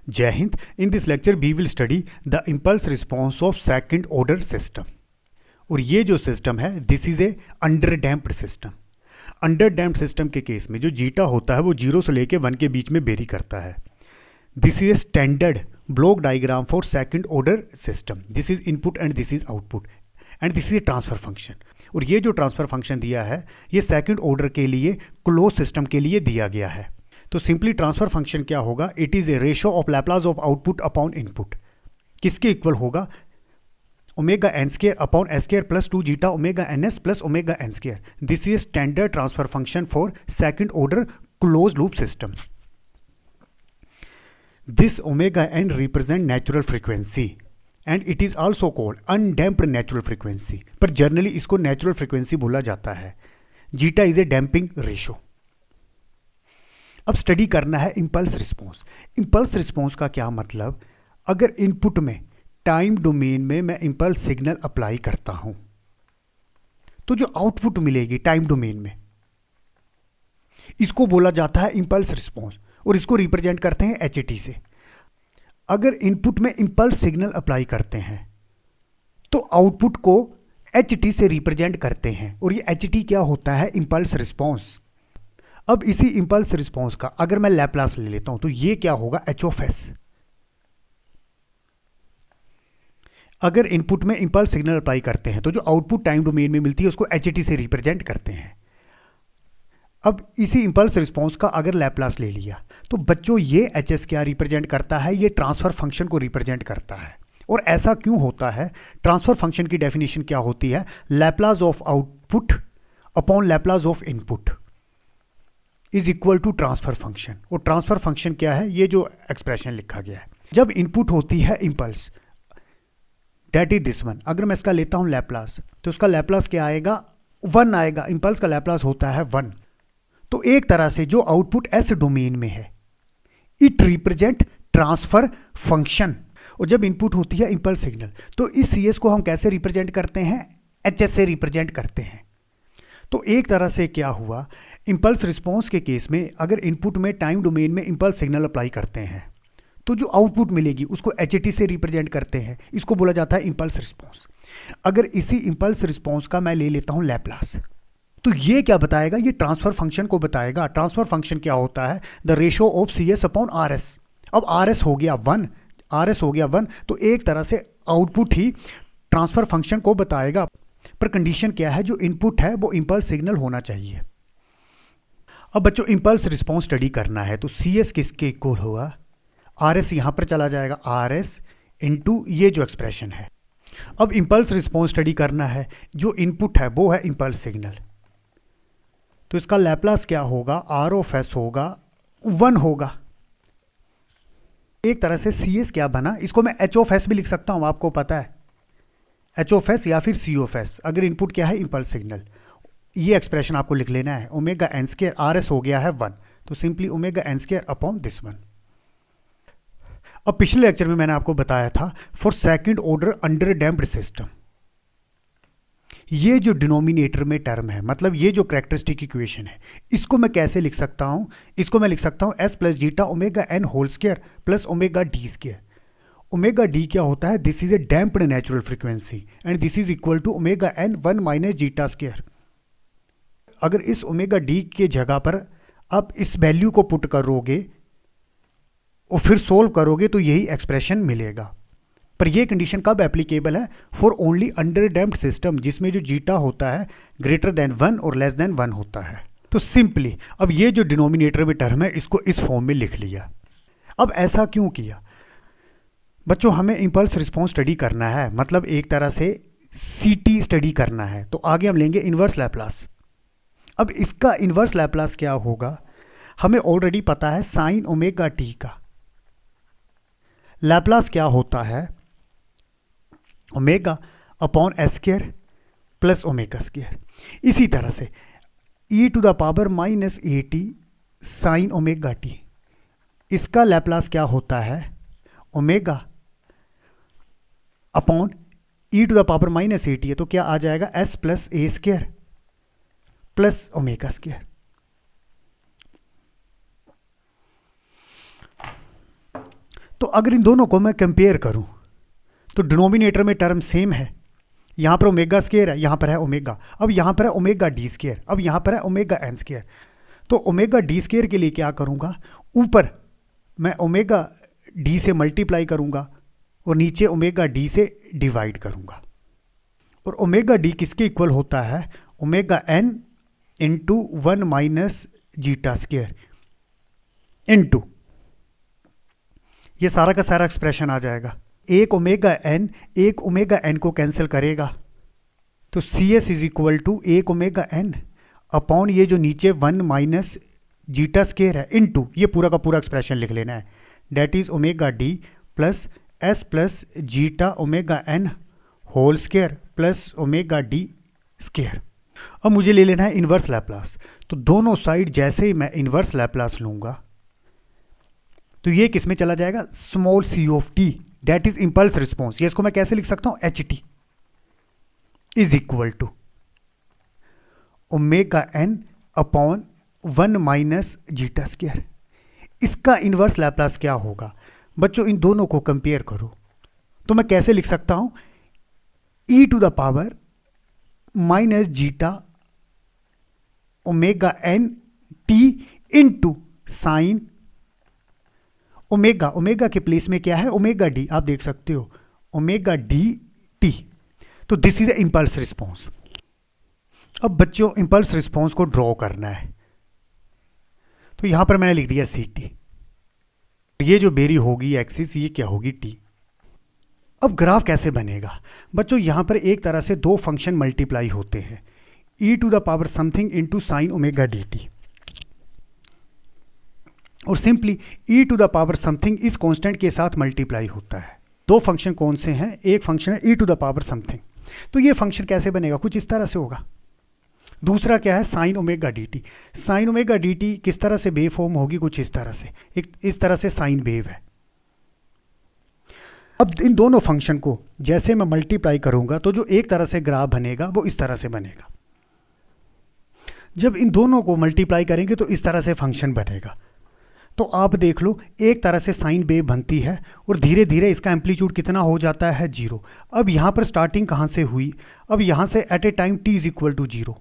जय हिंद। In this lecture we will study the impulse response of second order system. और ये जो सिस्टम है this is a under damped system. Under damped system के case में जो जीटा होता है वो 0 से लेके 1 के बीच में वेरी करता है। This is a standard block diagram for second order system. This is input and this is output and this is A transfer function. और ये जो ट्रांसफर फंक्शन दिया है ये सेकंड ऑर्डर के लिए क्लोज सिस्टम के लिए दिया गया है। तो सिंपली ट्रांसफर फंक्शन क्या होगा? It is a ratio of Laplace of output upon input. किसके इक्वल होगा? Omega N square upon S square plus 2 zeta omega N S plus omega N square. This is standard transfer function for second order close loop system. This omega N represent natural frequency and it is also called undamped natural frequency, पर generally इसको natural frequency बोला जाता है। Zeta is a damping ratio. अब study करना है impulse response. Impulse response का क्या मतलब? अगर इनपुट में टाइम डोमेन में मैं इंपल्स सिग्नल अप्लाई करता हूं तो जो आउटपुट मिलेगी टाइम डोमेन में इसको बोला जाता है इंपल्स रिस्पॉन्स और इसको रिप्रेजेंट करते हैं एचटी से। अगर इनपुट में इंपल्स सिग्नल अप्लाई करते हैं तो आउटपुट को एचटी से रिप्रेजेंट करते हैं और ये एचटी क्या होता है? Impulse response. अब इसी इंपल्स रिस्पॉन्स का अगर मैं लैप्लास ले लेता हूं तो ये क्या होगा? H of S. अगर इनपुट में इंपल्स सिग्नल अप्लाई करते हैं तो जो आउटपुट टाइम डोमेन में मिलती है उसको एचटी से रिप्रेजेंट करते हैं। अब इसी इंपल्स रिस्पॉन्स का अगर लैप्लास ले लिया तो बच्चों ये एच एस क्या रिप्रेजेंट करता है? ये ट्रांसफर फंक्शन को रिप्रेजेंट करता है। और ऐसा क्यों होता है? ट्रांसफर फंक्शन की डेफिनेशन क्या होती है? Laplace of output upon Laplace of input is equal to transfer function. और ट्रांसफर फंक्शन क्या है? ये जो एक्सप्रेशन लिखा गया है। जब इनपुट होती है impulse that is this one, अगर मैं इसका लेता हूं लैप्लास तो उसका लैप्लास क्या आएगा? 1 आएगा। इंपल्स का लैप्लास होता है 1। तो एक तरह से जो आउटपुट एस डोमेन में है इट रिप्रेजेंट ट्रांसफर फंक्शन। और जब इनपुट होती है इंपल्स सिग्नल तो इस सी एस को हम कैसे रिप्रेजेंट करते हैं? एच एस से रिप्रेजेंट करते हैं। तो एक तरह से क्या हुआ? इंपल्स रिस्पॉन्स के केस में अगर इनपुट में टाइम डोमेन में इंपल्स सिग्नल अप्लाई करते हैं तो जो आउटपुट मिलेगी उसको एचटी से रिप्रेजेंट करते हैं। इसको बोला जाता है इंपल्स रिस्पॉन्स। अगर इसी इंपल्स रिस्पॉन्स का मैं ले लेता हूं लैप्लास तो ये क्या बताएगा? ये ट्रांसफर फंक्शन को बताएगा। ट्रांसफर फंक्शन क्या होता है? The ratio of C S upon R S. अब आर एस हो गया 1, आर एस हो गया 1 तो एक तरह से आउटपुट ही ट्रांसफर फंक्शन को बताएगा। पर कंडीशन क्या है? जो इनपुट है वो इंपल्स सिग्नल होना चाहिए। अब बच्चों इंपल्स रिस्पॉन्स स्टडी करना है तो सी एस किसके इक्वल होगा? आर एस यहां पर चला जाएगा, आर एस इंटू ये जो एक्सप्रेशन है। अब इंपल्स रिस्पॉन्स स्टडी करना है, जो इनपुट है वो है इंपल्स सिग्नल, तो इसका लैप्लास क्या होगा? आर ऑफ एस होगा 1 होगा। एक तरह से सी एस क्या बना? इसको मैं एच ऑफ एस भी लिख सकता हूं, आपको पता है एच ऑफ एस या फिर सी ऑफ एस। अगर इनपुट क्या है? Impulse signal. ये एक्सप्रेशन आपको लिख लेना है। Omega N square R S हो गया है 1 तो simply omega N square upon this 1। अब पिछले लेक्चर में मैंने आपको बताया था for second order under damped system, ये जो डिनोमिनेटर में टर्म है मतलब ये जो कैरेक्टरिस्टिक इक्वेशन है इसको मैं कैसे लिख सकता हूं? इसको मैं लिख सकता हूं S plus zeta omega N whole square plus omega D square. Omega D क्या होता है? This is a damped natural frequency and this is equal to omega N 1 minus zeta square. अगर इस ओमेगा डी के जगह पर आप इस वैल्यू को पुट करोगे और फिर सोल्व करोगे तो यही एक्सप्रेशन मिलेगा। पर यह कंडीशन कब एप्लीकेबल है? For only under damped system जिसमें जो जीटा होता है ग्रेटर देन 1 और लेस देन 1 होता है। तो सिंपली अब ये जो डिनोमिनेटर में टर्म है इसको इस फॉर्म में लिख लिया। अब ऐसा क्यों किया? बच्चों हमें इंपल्स रिस्पॉन्स स्टडी करना है, मतलब एक तरह से सीटी स्टडी करना है, तो आगे हम लेंगे इनवर्स लैप्लास। अब इसका इनवर्स लैप्लास क्या होगा? हमें ऑलरेडी पता है साइन ओमेगा टी का लैप्लास क्या होता है? Omega upon S square plus omega square. इसी तरह से e to the power minus a t sine omega t, इसका लैप्लास क्या होता है? Omega upon e to the power minus a t है तो क्या आ जाएगा? S plus a square plus omega square. तो अगर इन दोनों को मैं कंपेयर करूं तो डिनोमिनेटर में टर्म सेम है, यहाँ पर ओमेगा स्क्वायर है, यहाँ पर है ओमेगा, अब यहाँ पर है ओमेगा डी स्क्वायर, अब यहाँ पर है ओमेगा एन स्क्वायर। तो ओमेगा डी स्क्वायर के लिए क्या करूँगा, ऊपर मैं ओमेगा डी से मल्टीप्लाई करूँगा और नीचे ओमेगा डी से डिवाइड करूँगा। और ओमेगा डी किसके इक्वल होता है, omega N into 1 minus zeta square into, ये सारा का सारा एक्सप्रेशन आ जाएगा। एक ओमेगा एन को कैंसिल करेगा तो C S is equal to एक ओमेगा एन अपॉन ये जो नीचे 1 माइनस जीटा स्क्वायर है इंटू, ये पूरा का पूरा एक्सप्रेशन लिख लेना है, that is omega D plus S plus zeta omega N whole square plus omega D square. अब मुझे ले लेना है इन्वर्स लैप्लास। तो दोनों साइड जैसे ही मैं इन्वर्स लैप्लास लूंगा तो ये किस में चला जाएगा, small C of T, that is impulse response. ये इसको मैं कैसे लिख सकता हूं, H T is equal to omega N upon 1 minus zeta square. इसका इन्वर्स लैप्लास क्या होगा बच्चों, इन दोनों को कंपेयर करो तो मैं कैसे लिख सकता हूं, e to the power minus zeta omega n t into sine omega, omega के प्लेस में क्या है ओमेगा डी, आप देख सकते हो ओमेगा डी टी। तो this is a impulse response. अब बच्चों इंपल्स रिस्पॉन्स को ड्रॉ करना है, तो यहां पर मैंने लिख दिया सी टी, ये जो बेरी होगी एक्सिस, ये क्या होगी टी। अब ग्राफ कैसे बनेगा बच्चों, यहां पर एक तरह से दो फंक्शन मल्टीप्लाई होते हैं, e to the power something into sine omega d t, और simply e to the power something इस कांस्टेंट के साथ मल्टीप्लाई होता है। दो फंक्शन कौन से हैं, एक फंक्शन है ई टू द पावर समथिंग, तो ये फंक्शन कैसे बनेगा, कुछ इस तरह से होगा। दूसरा क्या है sine omega d T, sine omega d T किस तरह से वेव फॉर्म होगी, कुछ इस तरह से, एक इस तरह से साइन वेव है। अब इन दोनों फंक्शन को जैसे मैं मल्टीप्लाई करूंगा तो जो एक तरह से ग्राफ बनेगा वो इस तरह से बनेगा। जब इन दोनों को मल्टीप्लाई करेंगे तो इस तरह से फंक्शन बनेगा। तो आप देख लो एक तरह से साइन वेव बनती है और धीरे धीरे इसका एम्पलीट्यूड कितना हो जाता है, 0। अब यहाँ पर स्टार्टिंग कहाँ से हुई, अब यहाँ से at a time t is equal to 0,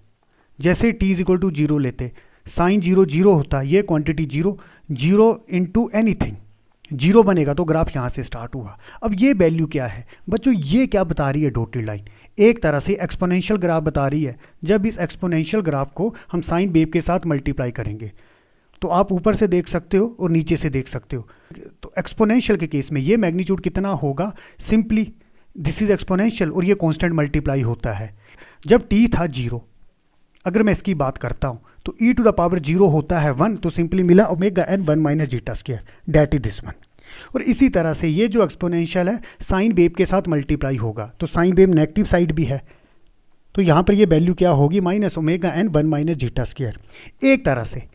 जैसे t इज इक्वल टू 0 लेते साइन 0 0 होता है, ये क्वांटिटी 0 0 इंटू एनीथिंग 0 बनेगा, तो ग्राफ यहाँ से स्टार्ट हुआ। अब ये वैल्यू क्या है बच्चों, ये क्या बता रही है डॉटेड लाइन, एक तरह से एक्सपोनेंशियल ग्राफ बता रही है। जब इस एक्सपोनेंशियल ग्राफ को हम साइन वेव के साथ मल्टीप्लाई करेंगे तो आप ऊपर से देख सकते हो और नीचे से देख सकते हो। तो एक्सपोनेंशियल के केस में ये मैग्नीट्यूड कितना होगा, सिंपली दिस इज एक्सपोनेंशियल और ये कांस्टेंट मल्टीप्लाई होता है। जब t था 0, अगर मैं इसकी बात करता हूँ तो e टू द पावर 0 होता है 1, तो सिंपली मिला omega n 1 minus zeta square, that is this one. और इसी तरह से ये जो एक्सपोनेंशियल है साइन वेव के साथ मल्टीप्लाई होगा, तो साइन वेव नेगेटिव साइड भी है, तो यहाँ पर ये वैल्यू क्या होगी, minus omega n 1 minus zeta square. एक तरह से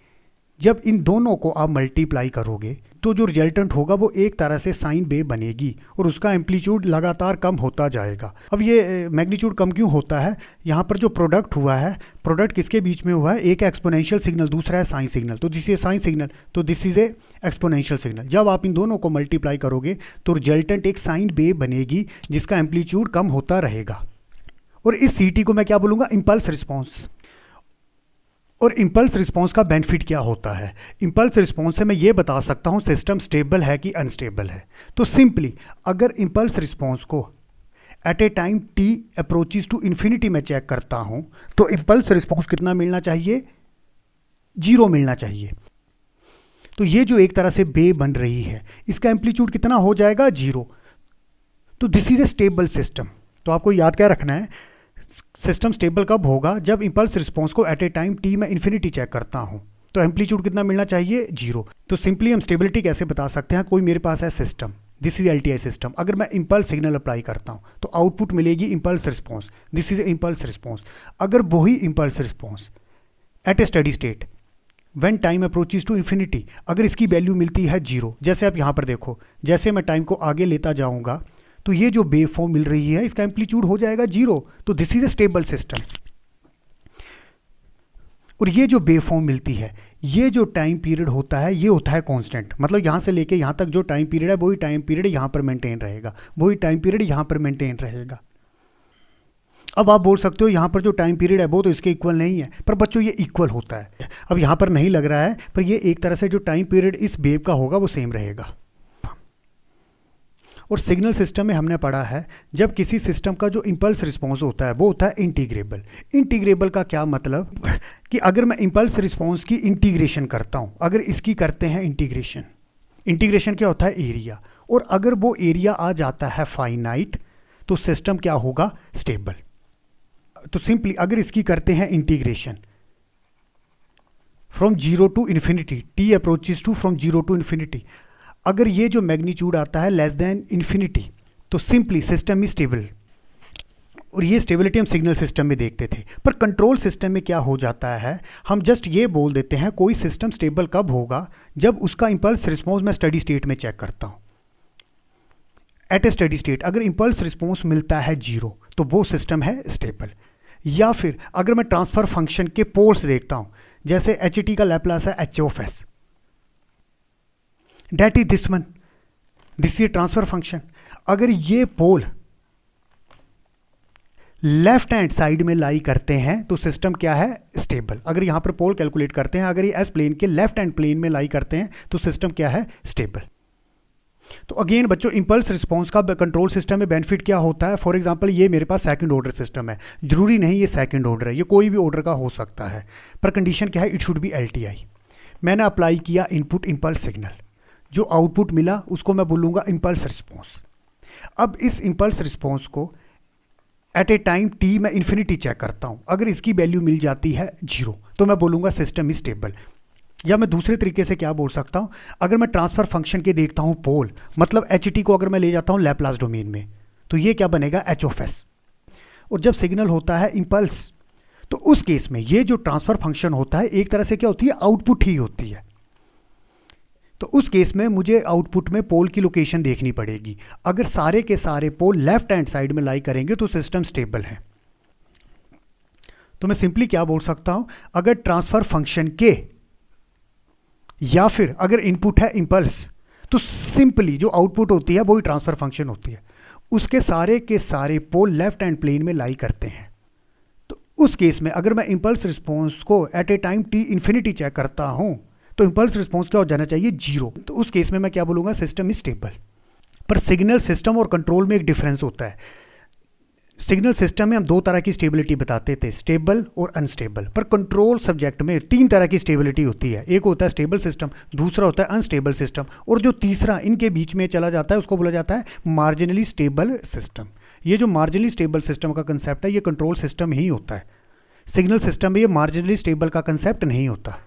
जब इन दोनों को आप मल्टीप्लाई करोगे तो जो रिजल्टेंट होगा वो एक तरह से साइन वेव बनेगी और उसका एम्पलीट्यूड लगातार कम होता जाएगा। अब ये मैग्नीट्यूड कम क्यों होता है, यहाँ पर जो प्रोडक्ट हुआ है, प्रोडक्ट किसके बीच में हुआ है, एक एक्सपोनेंशियल सिग्नल, दूसरा है साइन सिग्नल, तो दिस इज साइन सिग्नल, तो this is A exponential signal. जब आप इन दोनों को मल्टीप्लाई करोगे तो रिजल्टेंट एक साइन वेव बनेगी जिसका एम्पलीट्यूड कम होता रहेगा। और इस सी टी को मैं क्या बोलूँगा, इम्पल्स रिस्पॉन्स। और इम्पल्स रिस्पॉन्स का बेनिफिट क्या होता है, इम्पल्स रिस्पॉन्स से मैं ये बता सकता हूँ सिस्टम स्टेबल है कि अनस्टेबल है। तो सिंपली अगर इम्पल्स रिस्पॉन्स को at a time t approaches to infinity में चेक करता हूँ तो इम्पल्स रिस्पॉन्स कितना मिलना चाहिए, 0 मिलना चाहिए। तो ये जो एक तरह से वेव बन रही है इसका एम्पलीट्यूड कितना हो जाएगा, 0। तो this is A stable system. तो आपको याद क्या रखना है, सिस्टम स्टेबल कब होगा, जब इंपल्स रिस्पॉन्स को एट ए टाइम t में इन्फिनिटी चेक करता हूं तो एम्पलीट्यूड कितना मिलना चाहिए, 0। तो सिंपली हम स्टेबिलिटी कैसे बता सकते हैं, कोई मेरे पास है system, this is LTI system, अगर मैं इंपल्स सिग्नल अप्लाई करता हूं तो आउटपुट मिलेगी impulse response, this is impulse response. अगर वही impulse response at a steady state when time approaches to infinity, अगर इसकी वैल्यू मिलती है 0, जैसे आप यहाँ पर देखो, जैसे मैं टाइम को आगे लेता जाऊँगा तो ये जो वेव फॉर्म मिल रही है इसका एम्पलीट्यूड हो जाएगा 0, तो this is A stable system. और ये जो वेव फॉर्म मिलती है, ये जो टाइम पीरियड होता है ये होता है कांस्टेंट, मतलब यहाँ से लेके यहाँ तक जो टाइम पीरियड है वही टाइम पीरियड यहाँ पर मेंटेन रहेगा, वही टाइम पीरियड यहाँ पर मेंटेन रहेगा। अब आप बोल सकते हो यहाँ पर जो टाइम पीरियड है वो तो इसके इक्वल नहीं है, पर बच्चों ये इक्वल होता है। अब यहाँ पर नहीं लग रहा है, पर ये एक तरह से जो टाइम पीरियड इस वेव का होगा वो सेम रहेगा। और सिग्नल सिस्टम में हमने पढ़ा है जब किसी सिस्टम का जो इंपल्स रिस्पॉन्स होता है वो होता है इंटीग्रेबल। इंटीग्रेबल का क्या मतलब कि अगर मैं इंपल्स रिस्पॉन्स की इंटीग्रेशन करता हूँ, अगर इसकी करते हैं इंटीग्रेशन, इंटीग्रेशन क्या होता है एरिया, और अगर वो एरिया आ जाता है फाइनाइट तो सिस्टम क्या होगा स्टेबल। तो सिंपली अगर इसकी करते हैं integration from zero to infinity, t approaches to from zero to infinity, अगर ये जो मैग्नीट्यूड आता है लेस देन इन्फिनिटी तो सिंपली सिस्टम इज स्टेबल। और ये स्टेबिलिटी हम सिग्नल सिस्टम में देखते थे। पर कंट्रोल सिस्टम में क्या हो जाता है, हम जस्ट ये बोल देते हैं कोई सिस्टम स्टेबल कब होगा, जब उसका इंपल्स रिस्पॉन्स मैं स्टडी स्टेट में चेक करता हूँ। एट ए स्टडी स्टेट अगर इंपल्स रिस्पॉन्स मिलता है जीरो तो वो सिस्टम है स्टेबल। या फिर अगर मैं ट्रांसफर फंक्शन के पोल्स देखता हूँ, जैसे एच टी का लैप्लास है h of s, that is this one, this is transfer function. अगर ये पोल लेफ्ट हैंड साइड में लाई करते हैं तो सिस्टम क्या है स्टेबल। अगर यहां पर पोल कैलकुलेट करते हैं, अगर ये एस प्लेन के लेफ्ट हैंड प्लेन में लाई करते हैं तो सिस्टम क्या है स्टेबल। तो अगेन बच्चों इंपल्स रिस्पॉन्स का कंट्रोल सिस्टम में बेनिफिट क्या होता है। फॉर एग्जांपल ये मेरे पास सेकंड ऑर्डर सिस्टम है, जरूरी नहीं ये सेकंड ऑर्डर है, ये कोई भी ऑर्डर का हो सकता है, पर कंडीशन क्या है इट शुड बी एलटीआई। मैंने अप्लाई किया इनपुट इंपल्स सिग्नल, जो आउटपुट मिला उसको मैं बोलूँगा इंपल्स रिस्पॉन्स। अब इस इंपल्स रिस्पॉन्स को एट ए टाइम टी मैं इन्फिनिटी चेक करता हूँ, अगर इसकी वैल्यू मिल जाती है जीरो तो मैं बोलूँगा सिस्टम इज स्टेबल। या मैं दूसरे तरीके से क्या बोल सकता हूँ, अगर मैं ट्रांसफर फंक्शन के देखता हूँ पोल, मतलब एच टी को अगर मैं ले जाता हूँ लैप्लास डोमेन में तो ये क्या बनेगा एच ऑफ एस। और जब सिग्नल होता है इंपल्स तो उस केस में ये जो ट्रांसफर फंक्शन होता है एक तरह से क्या होती है आउटपुट ही होती है। तो उस केस में मुझे आउटपुट में पोल की लोकेशन देखनी पड़ेगी। अगर सारे के सारे पोल लेफ्ट हैंड साइड में लाई करेंगे तो सिस्टम स्टेबल है। तो मैं सिंपली क्या बोल सकता हूं, अगर ट्रांसफर फंक्शन के या फिर अगर इनपुट है इंपल्स तो सिंपली जो आउटपुट होती है वही ट्रांसफर फंक्शन होती है, उसके सारे के सारे पोल लेफ्ट हैंड प्लेन में लाई करते हैं। तो उस केस में अगर मैं इंपल्स रिस्पॉन्स को at a time t infinity check करता हूं तो इंपल्स रिस्पॉन्स क्या हो जाना चाहिए जीरो। तो उस केस में मैं क्या बोलूँगा सिस्टम इज स्टेबल। पर सिग्नल सिस्टम और कंट्रोल में एक डिफरेंस होता है। सिग्नल सिस्टम में हम दो तरह की स्टेबिलिटी बताते थे, स्टेबल और अनस्टेबल। पर कंट्रोल सब्जेक्ट में तीन तरह की स्टेबिलिटी होती है, एक होता है स्टेबल सिस्टम, दूसरा होता है अनस्टेबल सिस्टम, और जो तीसरा इनके बीच में चला जाता है उसको बोला जाता है मार्जिनली स्टेबल सिस्टम। ये जो मार्जिनली स्टेबल सिस्टम का कंसेप्ट है ये कंट्रोल सिस्टम ही होता है। सिग्नल सिस्टम में ये मार्जिनली स्टेबल का कंसेप्ट नहीं होता।